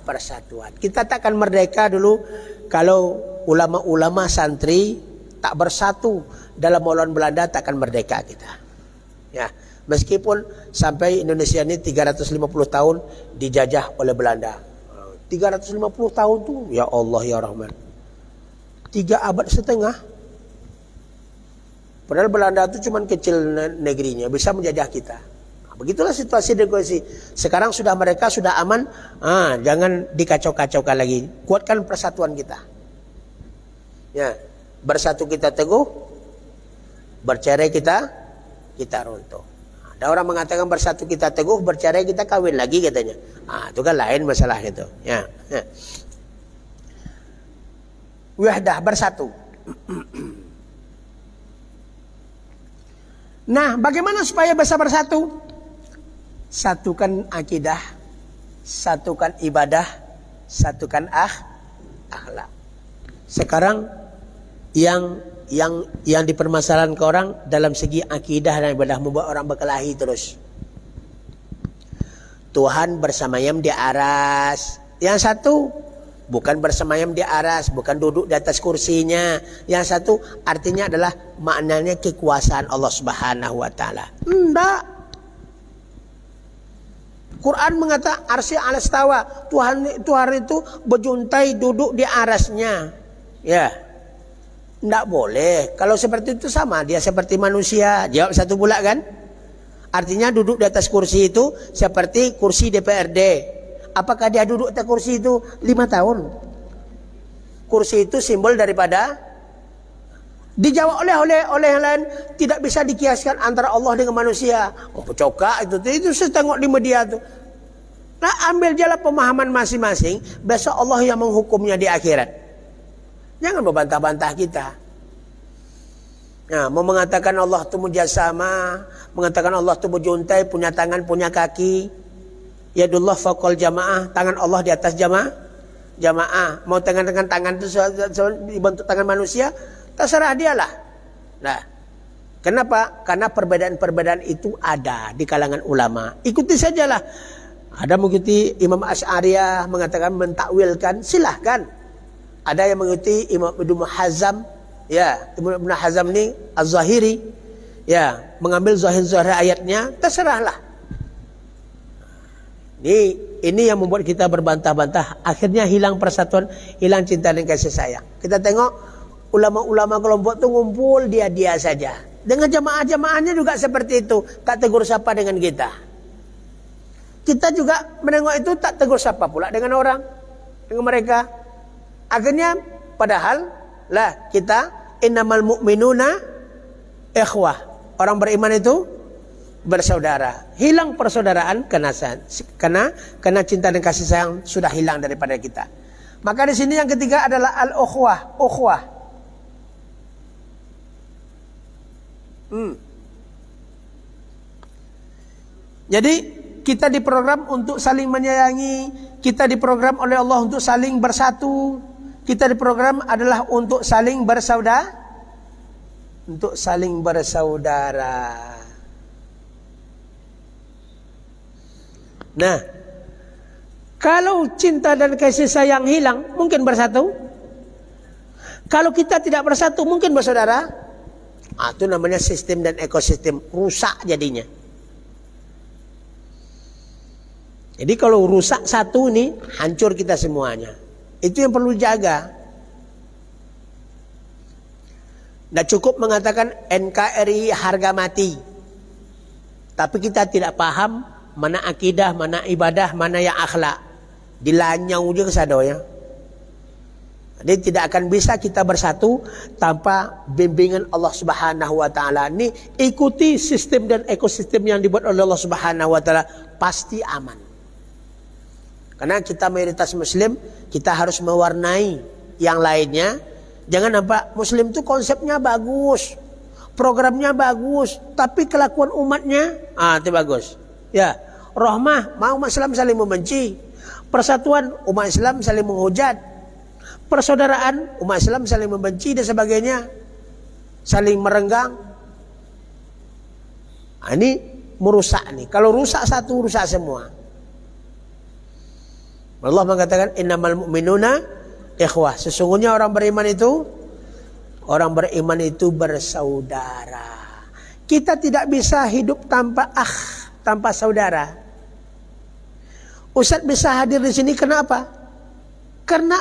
persatuan. Kita tak akan merdeka dulu kalau ulama-ulama santri tak bersatu dalam melawan Belanda, tak akan merdeka kita. Ya, meskipun sampai Indonesia ini 350 tahun dijajah oleh Belanda. 350 tahun tuh, ya Allah ya Rahman. 3 abad setengah. Padahal Belanda itu cuma kecil negerinya, bisa menjajah kita. Begitulah situasi demokrasi. Sekarang mereka sudah aman, jangan dikacau-kacaukan lagi. Kuatkan persatuan kita. Ya, bersatu kita teguh, bercerai kita runtuh. Ada orang mengatakan bersatu kita teguh, bercerai kita kawin lagi katanya. Itu kan lain masalah gitu. Ya. Wahdah, bersatu. Nah, bagaimana supaya bisa bersatu? Satukan akidah, satukan ibadah, satukan akhlak. Sekarang yang dipermasalahan ke orang dalam segi akidah dan ibadah membuat orang berkelahi terus. Tuhan bersemayam di aras. Yang satu bukan bersemayam di aras, bukan duduk di atas kursinya. Yang satu artinya adalah maknanya kekuasaan Allah Subhanahu wa taala. Enggak. Quran mengatakan arsy 'ala istawa. Tuhan itu berjuntai duduk di arasnya. Ya. Tidak boleh. Kalau seperti itu sama dia seperti manusia. Jawab satu pula kan? Artinya duduk di atas kursi itu seperti kursi DPRD. Apakah dia duduk di atas kursi itu 5 tahun? Kursi itu simbol daripada dijawab oleh yang lain. Tidak bisa dikiaskan antara Allah dengan manusia. Pecokak itu saya tengok di media itu. Nah, ambil jalan pemahaman masing-masing. Besok Allah yang menghukumnya di akhirat. Jangan membantah-bantah kita. Nah, mau mengatakan Allah itu mujassamah, mengatakan Allah itu berjuntai, punya tangan, punya kaki. Yadullah faqal jamaah, tangan Allah di atas jamaah, mau dengan tangan itu dibentuk tangan manusia, terserah dia lah. Nah, kenapa? Karena perbedaan-perbedaan itu ada di kalangan ulama. Ikuti sajalah. Ada mengikuti Imam Asy'ariyah mengatakan mentakwilkan, silahkan. Ada yang mengikuti Imam Ibnu Hazm, ya, Ibnu Hazm ini Az-Zahiri, ya, mengambil zahir-zahir ayatnya, terserahlah. Ini yang membuat kita berbantah-bantah. Akhirnya hilang persatuan, hilang cinta dan kasih sayang. Kita tengok ulama-ulama kelompok itu ngumpul dia saja. Dengan jamaah-jamaahnya juga seperti itu. Tak tegur sapa dengan kita. Kita juga menengok itu tak tegur sapa pula dengan orang, dengan mereka. Akhirnya padahal lah kita innamal mu'minuna ikhwah. Orang beriman itu bersaudara. Hilang persaudaraan karena cinta dan kasih sayang sudah hilang daripada kita. Maka di sini yang ketiga adalah al-ukhwah, ukhwah. Jadi kita diprogram untuk saling menyayangi, kita diprogram oleh Allah untuk saling bersatu, kita diprogram adalah untuk saling bersaudara, Nah, kalau cinta dan kasih sayang hilang, mungkin bersatu. Kalau kita tidak bersatu, mungkin bersaudara. Itu namanya sistem dan ekosistem rusak jadinya. Jadi kalau rusak satu ini, hancur kita semuanya. Itu yang perlu jaga. Tidak cukup mengatakan NKRI harga mati. Tapi kita tidak paham mana akidah, mana ibadah, mana yang akhlak. Dilanyau je kesadonya. Jadi tidak akan bisa kita bersatu tanpa bimbingan Allah Subhanahu wa taala. Ini ikuti sistem dan ekosistem yang dibuat oleh Allah Subhanahu wa taala, pasti aman. Karena kita mayoritas muslim, kita harus mewarnai yang lainnya. Jangan nampak muslim itu konsepnya bagus, programnya bagus, tapi kelakuan umatnya itu bagus. Ya, rahmah, mau umat Islam saling membenci. Persatuan, umat Islam saling menghujat. Persaudaraan, umat Islam saling membenci dan sebagainya. Saling merenggang. Ini merusak nih. Kalau rusak satu, rusak semua. Allah mengatakan innamal mu'minuna ikhwah. Sesungguhnya orang beriman itu bersaudara. Kita tidak bisa hidup tanpa tanpa saudara. Ustaz bisa hadir di sini kenapa? Karena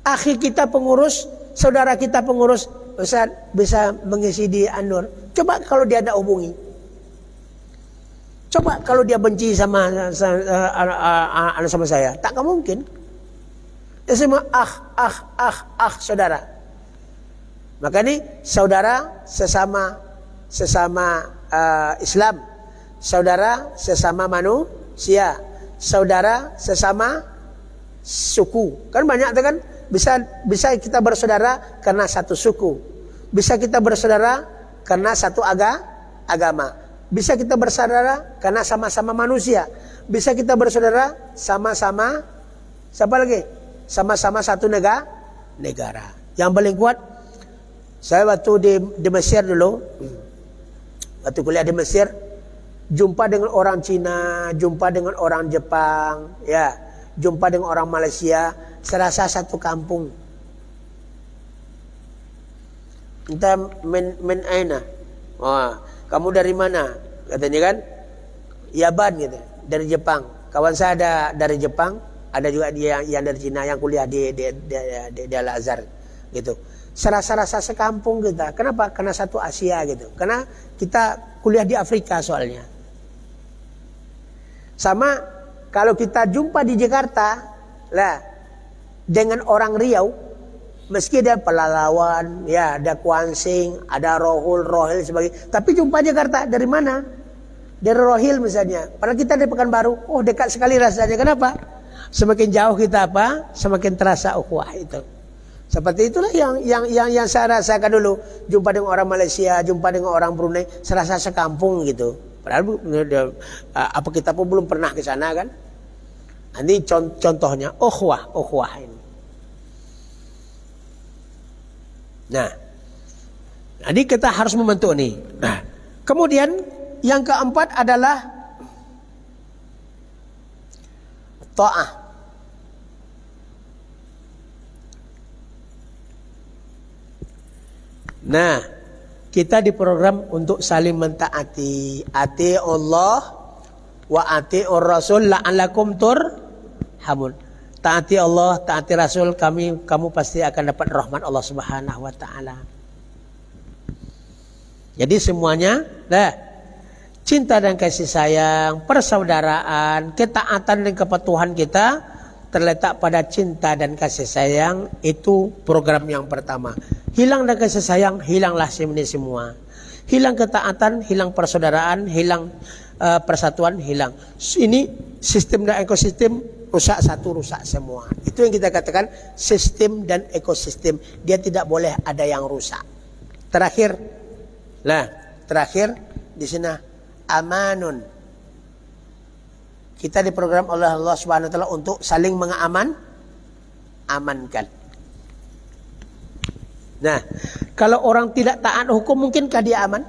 akhi kita pengurus, saudara kita pengurus. Ustaz bisa mengisi di An-Nur. Coba kalau dia ada hubungi. Coba kalau dia benci sama saya, tak mungkin. Dia semua saudara. Maka ini saudara sesama Islam, saudara sesama manusia, saudara sesama suku. Kan banyak kan? Bisa kita bersaudara karena satu suku. Bisa kita bersaudara karena satu agama. Bisa kita bersaudara karena sama-sama manusia. Bisa kita bersaudara sama-sama siapa lagi? Sama-sama satu negara. Yang paling kuat, saya waktu di Mesir dulu, waktu kuliah di Mesir, jumpa dengan orang Cina, jumpa dengan orang Jepang, ya, jumpa dengan orang Malaysia, serasa satu kampung. Entah men aina. Kamu dari mana? Katanya kan, Yaban gitu, dari Jepang. Kawan saya ada dari Jepang, ada juga dia yang dari Cina yang kuliah di Al-Azhar gitu. Serasa-rasa sekampung kita. Kenapa? Karena satu Asia gitu. Karena kita kuliah di Afrika soalnya. Sama kalau kita jumpa di Jakarta lah dengan orang Riau, meski ada Pelalawan, ya ada Kuansing, ada Rohil sebagainya. Tapi jumpa Jakarta dari mana? Dari Rohil misalnya. Padahal kita dari Pekanbaru, dekat sekali rasanya. Kenapa? Semakin jauh kita semakin terasa ukhuwah itu. Seperti itulah yang saya rasakan dulu. Jumpa dengan orang Malaysia, jumpa dengan orang Brunei, serasa sekampung gitu. Padahal kita pun belum pernah ke sana kan. Ini contohnya ukhuwah ini. Nah, jadi kita harus membentuk nih. Kemudian yang keempat adalah ta'ah. Nah, kita diprogram untuk saling mentaati. Ati Allah wa ati'ur Rasul la'allakum turhamun. Taati Allah, taati Rasul, kamu pasti akan dapat rahmat Allah Subhanahu wa taala. Jadi semuanya, cinta dan kasih sayang, persaudaraan, ketaatan dan kepatuhan kita terletak pada cinta dan kasih sayang. Itu program yang pertama. Hilang dan kasih sayang, hilanglah ini semua. Hilang ketaatan, hilang persaudaraan, hilang persatuan, hilang. Ini sistem dan ekosistem rusak satu, rusak semua. Itu yang kita katakan sistem dan ekosistem. Dia tidak boleh ada yang rusak. Terakhir di sini amanun. Kita diprogram oleh Allah Subhanahu wa taala untuk saling amankan. Nah, kalau orang tidak taat hukum, mungkinkah dia aman?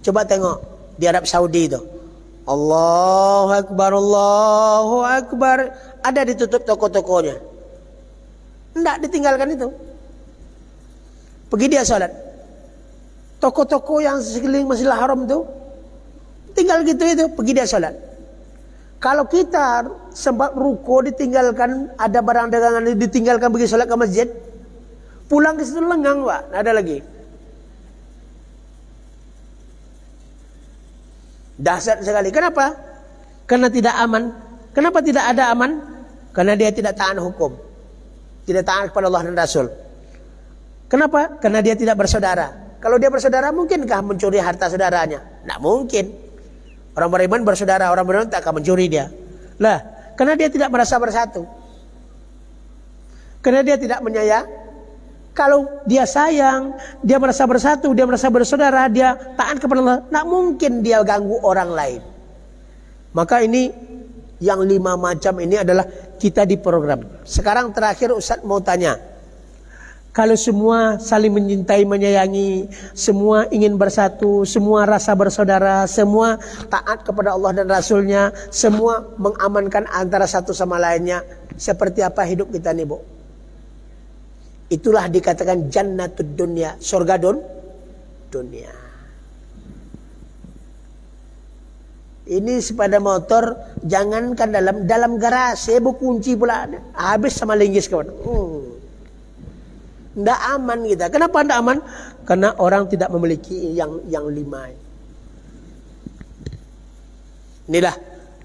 Coba tengok di Arab Saudi itu. Allahu Akbar, Allahu Akbar. Ada ditutup toko-tokonya. Tidak ditinggalkan itu. Pergi dia sholat. Toko-toko yang sekeliling Masjidil Haram itu tinggal gitu itu, pergi dia sholat. Kalau kita sempat ruko ditinggalkan, ada barang dagangan ditinggalkan pergi sholat ke masjid, pulang ke situ lengang, Pak. Nah, ada lagi. Dahsyat sekali. Kenapa? Karena tidak aman. Kenapa tidak ada aman? Karena dia tidak taat hukum. Tidak taat kepada Allah dan Rasul. Kenapa? Karena dia tidak bersaudara. Kalau dia bersaudara, mungkinkah mencuri harta saudaranya? Tidak mungkin. Orang beriman bersaudara, orang beriman tak akan mencuri dia. Lah, karena dia tidak merasa bersatu. Karena dia tidak menyayang. Kalau dia sayang, dia merasa bersatu, dia merasa bersaudara, dia taat kepada Allah, tak mungkin dia ganggu orang lain. Maka ini yang 5 macam ini adalah kita diprogram. Sekarang terakhir Ustaz mau tanya. Kalau semua saling mencintai, menyayangi, semua ingin bersatu, semua rasa bersaudara, semua taat kepada Allah dan Rasulnya, semua mengamankan antara satu sama lainnya, seperti apa hidup kita nih, Bu? Itulah dikatakan jannatud dunya, surga dunia. Ini sepeda motor jangankan dalam garasi, kunci pula habis sama linggis kawan. Nggak aman kita. Kenapa nggak aman? Karena orang tidak memiliki yang 5. Inilah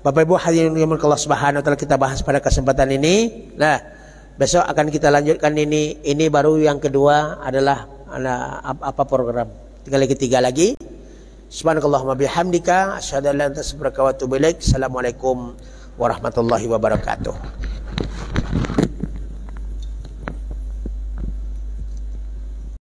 Bapak Ibu hadirin yang Allah Subhanahu wa taala kita bahas pada kesempatan ini. Nah, besok akan kita lanjutkan ini. Ini baru yang kedua adalah apa program. Tinggal ketiga lagi. Subhanakallahumma bihamdika asyhadu an la ilaha illa anta astaghfiruka wa atubu ilaik. Assalamualaikum warahmatullahi wabarakatuh.